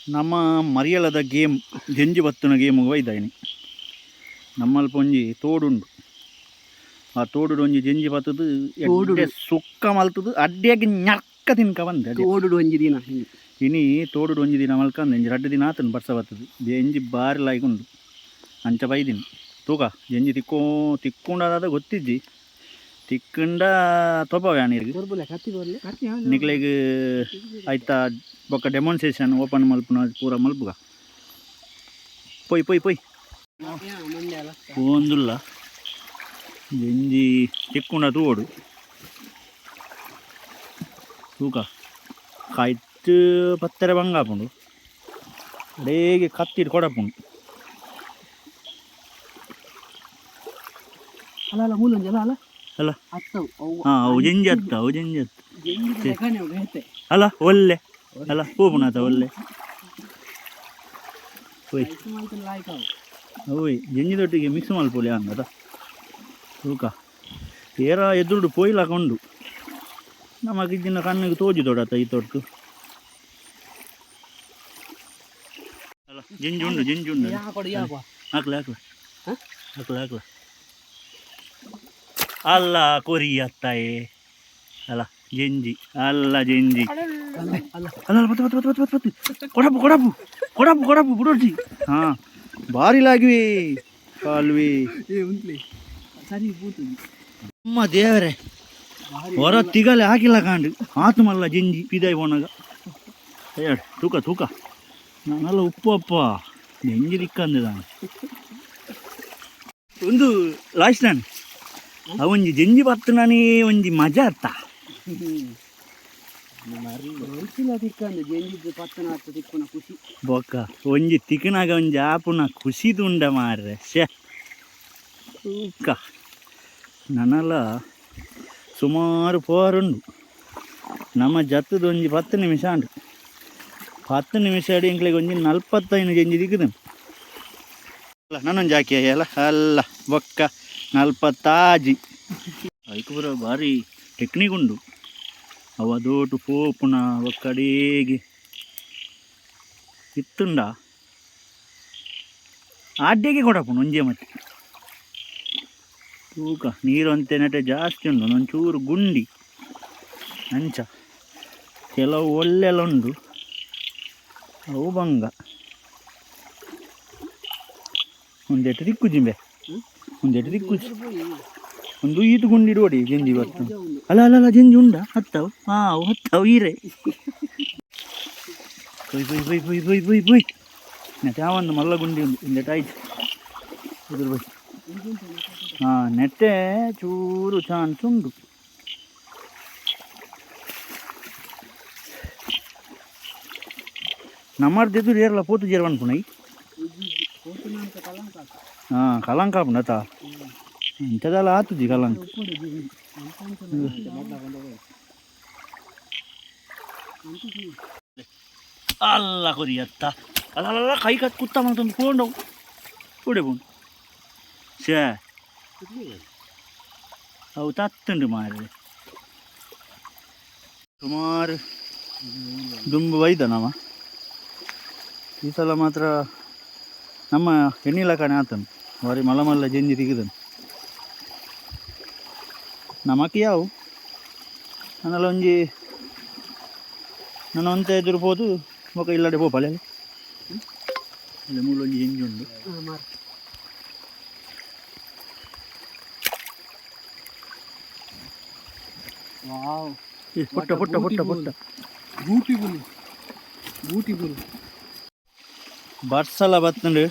ನಮ್ಮ ಮರಿಯಲದ game ಜಂಜಿ ಬತ್ತುನ game ಒಯ್ದಾಯಿನಿ ನಮ್ಮಲ್ಪ ಒಂಜಿ ತೋಡುಂಡು ಆ ತೋಡು ಒಂಜಿ ಜಂಜಿ ಬತ್ತದು ಎಡ್ಡೆ ಸುಕ್ಕ ಮಲ್ತದು ಅಡ್ಡಿಯಾಗಿ ñಕ್ಕ ತಿನ್ಕ ಬಂದೆ ತೋಡು ಒಂಜಿ ದಿನ ಇನಿ ತೋಡು ಒಂಜಿ ದಿನ ಮಲ್ಕಂದು ಎಂಜಿ 2 ದಿನ ಆತನು ಬರ್ಸ ಬತ್ತದು ಎಂಜಿ ಬಾರಿ ಲಾಯ್ಕೊಂಡು ಅಂಚ ಬೈದಿನಿ ತೂಕ ಎಂಜಿ ತಿಕ್ಕೊಂಡಾದ ಗೊತ್ತಿಜ್ಜಿ ತಿಕ್ಕಂಡ ತೊಪವ್ಯಾ ನೀರಿಗೆ ನಿಕ್ಲೆಗ್ ಆಯ್ತಾ ಬೊಕ್ಕ ಡೆಮಾನ್ಸ್ಟ್ರೇಷನ್ ಓಪನ್ ಮಲ್ಪುನ ಪೂರ ಮಲ್ಪುಗ ಪೊಯ್ ಒಂದುಲ್ಲ ಎಂಜಿ ತಿಕ್ಕೊಂಡ ತೂಡು ತೂಕ ಕೈಟ್ ಪತ್ತೆರೆ ಬಂಗಾಪುಂಡು ಅಡೇಗೆ ಕತ್ತಿಡ್ ಕೊಡಪುಂಡು ಅಲ್ಲ ಮೂಲೊಂಜಿ ಅಲ್ಲ ಅಲ್ಲ ಅವು ಜಂಜಿ ಅತ್ತ ಅಲ್ಲ ಒಳ್ಳೆ ಅಲ್ಲ ಪೂಪುನಾಥ ಒಳ್ಳೆ ಓಯ್ ಜಂಜಿದೊಟ್ಟಿಗೆ ಮಿಕ್ಸ್ ಮಲ್ಪೊಲಿ ಹಂಗದ ತೂಕ ಏರ ಎದುರುಡು ಪೋಯ್ಲಾಕೊಂಡು ನಮಗಿದ್ದಿನ ಕಣ್ಣಿಗೆ ತೋಜಿ ತೊಡತ್ತ ಈ ತೊಟ್ಟು ಅಲ್ಲ ಜಂಜಿ ಉಂಡು ಹಾಕ್ಲ ಅಲ್ಲ ಕೊರಿ ಅತ್ತಾಯೆ ಅಲ್ಲ ಜಂಜಿ ಅಲ್ಲ ಕೊಡಪು ಬಿಡೋಜಿ ಹಾ ಭಾರಿ ಲಾಗಿವಿ ಕಾಲ್ವಿ ಅಮ್ಮ ದೇವರೇ ಹೊರ ತಿಗಲೆ ಹಾಕಿಲ್ಲ ಕಾಂಡು ಆತು ಮಲ್ಲ ಜಂಜಿ ಪಿದಾಯಿ ಹೋನಾಗ ಹೇಳಿ ತೂಕ ನಾನೆಲ್ಲ ಉಪ್ಪು ಅಪ್ಪ ಜಂಜಿ ದಿಕ್ಕಂದೆ ನಾನು ಒಂದು ಲಾಸ್ಟ್ ನಾನು ಅವೊಂಜಿ ಜಂಜಿ ಬತ್ತುನಾನೇ ಒಂಜಿ ಮಜಾ ಅತ್ತ ಬೊಕ್ಕ ಒಂಜಿ ತಿಕ್ಕನಾಗ ಒಂಜಿ ಆಪುನ ಖುಷಿ ತುಂಡ ಮಾರ್ರೆ ಶೇ ತೂಕ ನನ್ನಲ್ಲ ಸುಮಾರು ಪೋರುಂಡು ನಮ್ಮ ಜತ್ತದ ಒಂಜಿ 10 ನಿಮಿಷ ಉಂಡು 10 ನಿಮಿಷ ಅಡಿ ಇಂಕ್ಲೆಗೆ ಒಂಜಿ 45 ಜಂಜಿ ದಿಕ್ಕದನು ಅಲ್ಲ ನನ್ನೊಂದು ಜಾಕಿ ಅಲ್ಲ ಬೊಕ್ಕ 40 ಆಜಿ ಅದಕ್ಕೆ ಪೂರ ಭಾರಿ ಟೆಕ್ನಿಕ್ ಉಂಡು ಅವ ದೋಟು ಪೋಪುನ ಒಕ್ಕಡೇಗೆ ಇತ್ತುಂಡ ಆಡ್ಯಗೆ ಕೊಡಪುಣ ಒಂಜೆ ಮತ್ತೆ ತೂಕ ನೀರು ಅಂತೆ ನಟೆ ಜಾಸ್ತಿ ಉಂಡು ಒಂಚೂರು ಗುಂಡಿ ಅಂಚ ಕೆಲವು ಒಳ್ಳೆಲ್ಲ ಉಂಡು ಅವು ಬಂಗ ಒಂದೆಟ್ಟು ದಿಕ್ಕು ಜಿಂಬೆ ಒಂದೆಟ್ಟು ದಿಕ್ಕು ಒಂದು ಈತು ಗುಂಡಿಡು ಹೊಡಿ ಜಂಜಿ ಬರ್ತು ಅಲ್ಲ ಜಂಜಿ ಉಂಡ ಹತ್ತವು ಹತ್ತವು ಈರೆ ಬೊಯ್ ನೆಟ್ಟೆ ಒಂದು ಮಲ್ಲ ಗುಂಡಿ ಉಂಡು ಒಂದೆಟ್ಟು ಆಯ್ತು ಇದ್ರ ಬೈ ನೆಟ್ಟೆ ಚೂರು ಚಾನ್ಸ್ ಉಂಡು ನಮ್ಮರ್ದು ಏರ್ಲ ಪೋತು ಜೇರ್ವನ್ ಪುನೈ ಕಲಂಕ ಪುನತ ಇಂಥದ್ದೆಲ್ಲ ಆತುಜಿ ಕಲಂಕ ಅಲ್ಲ ಕೊರಿ ಅತ್ತ ಅಲ್ಲ ಕೈ ಕತ್ ಕುತ್ತ ಮಾಡ್ತಂದು ಕೊಂಡವು ಕೂಡೆ ಪುಂಡು ಶೇ ಅವು ತತ್ತುಂಡು ಮಾರ್ರೆ ಸುಮಾರು ದುಂಬು ಒಯ್ದ ನಾವ ಈ ಸಲ ಮಾತ್ರ ನಮ್ಮ ಹೆಣ್ಣಿಲ ಕಣೆ ಆತನು ಬಾರಿ ಮಲ್ಲ ಜಂಜಿ ತೆಗೆದನು ನಮಕ್ಕೆ ಯಾವು ನನ್ನೆಲ್ಲ ಒಂಜಿ ನನ್ನ ಒಂತ ಎದುರ್ಬೋದು ಮೊಕ ಇಲ್ಲಡೆ ಪೋಪಳೆ ಅಲ್ಲಿ ಮೂಲೊಂಜಿ ಜಂಜಿ ಉಂಡು ಪುಟ್ಟ ಬ್ಯೂಟಿಫುಲ್ ಬರ್ಸಲ ಬತ್ತಂಡು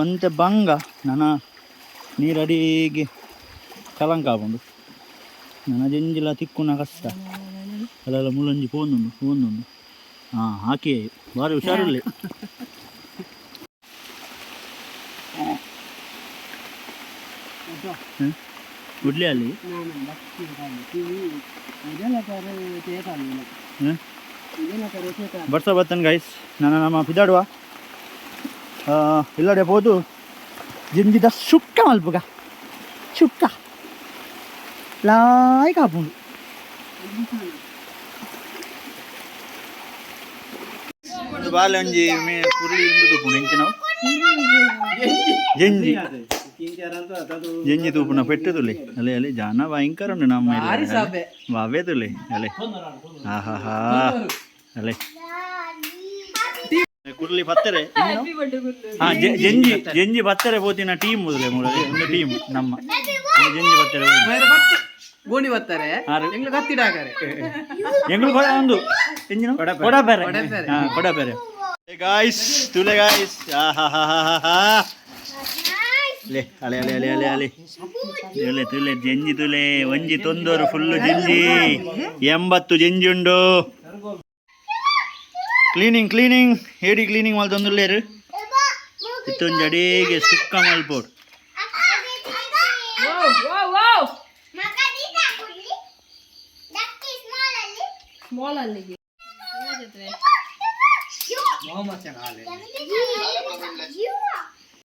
ಒಂತೆ ಬಂಗ ನನ್ನ ನೀರಡಿಗೆ ಕಲಂಕ ಆಪುಂಡು ನನ್ನ ಜಂಜಿಲ ತಿಕ್ಕುನ ಕಷ್ಟ ಅಲ್ಲೆಲ್ಲ ಮುಳ್ಳೊಂಜಿ ಫೋನುಂಡು ಹಾಕಿ ಭಾರಿ ಹುಷಾರಿಲ್ಲ ಗುಡ್ಲಿ ಅಲ್ಲಿ ಬರ್ಸ ಬತ್ತನ್ ಗೈಸ್ ನಮ್ಮ ಪಿದಾಡುವ ಇಲ್ಲಡೆ ಹೋದು ಜಿಂಜಿದ ಸುಕ್ಕ ಮಲ್ಪುಗ ಚುಕ್ಕ ಲಾಯ್ಕ ಆಪುಂಡು ಇದು ಬಾಲೆ ಒಂಜಿ ಕುರ್ಲಿ ಇಂದು ತೂಪುಂಡು ಎಂಚ ನಾವು ಜಂಜಿ ಜಂಜಿ ತೂಪುನ ಪೆಟ್ಟು ತುಲೆ ಅಲೆ ಅಲೆ ಜನ ಭಯಂಕರ ಉಂಡು ನಮ್ಮ ಬಾವೇ ತುಲೆ ಅಲೆ ಆಹಾ ಅಲೆ ಕುರ್ಲಿ ಪತ್ತರೆ ಜಂಜಿ ಜಂಜಿ ಪತ್ತರೆ ಪೋತಿನ ಟೀಮ್ ಮುದಲೆ ಮೂಡಲೆ ಒಂದು ಟೀಮ್ ನಮ್ಮ ಜಂಜಿ ಪತ್ತರೆ ಗೋಣಿ ಬರ್ತಾರೆ ಎಂಗ್ಲು ಕತ್ತಿಡಾಕರೆ ಎಂಗ್ಲು ಒಂದು ಎಂಜಿನ ಕೊಡ ಬೇರೆ ಗಾಯ್ಸ್ ತುಲೆ ಗಾಯ್ಸ್ ಅಲೆ ಅಲೆ ಅಲೆ ಅಲೆ ಅಲೆ ಅಲೆ ತುಲೆ ತುಲೆ ಜಂಜಿ ತುಲೆ ಒಂಜಿ ತೊಂದೋರು ಫುಲ್ಲು ಜಂಜಿ 80 ಜಂಜಿ ಉಂಡು ಕ್ಲೀನಿಂಗ್ ಕ್ಲೀನಿಂಗ್ ಹೇಡಿ ಕ್ಲೀನಿಂಗ್ ಮಾಡಿ ತೊಂದುಲ್ಲೇರು ಇತ್ತೊಂದು ಅಡಿಗೆ ಸುಕ್ಕ ಮಲ್ಪೋಡು ಸ್ಮಾಲ್ ಅಲ್ಲಿ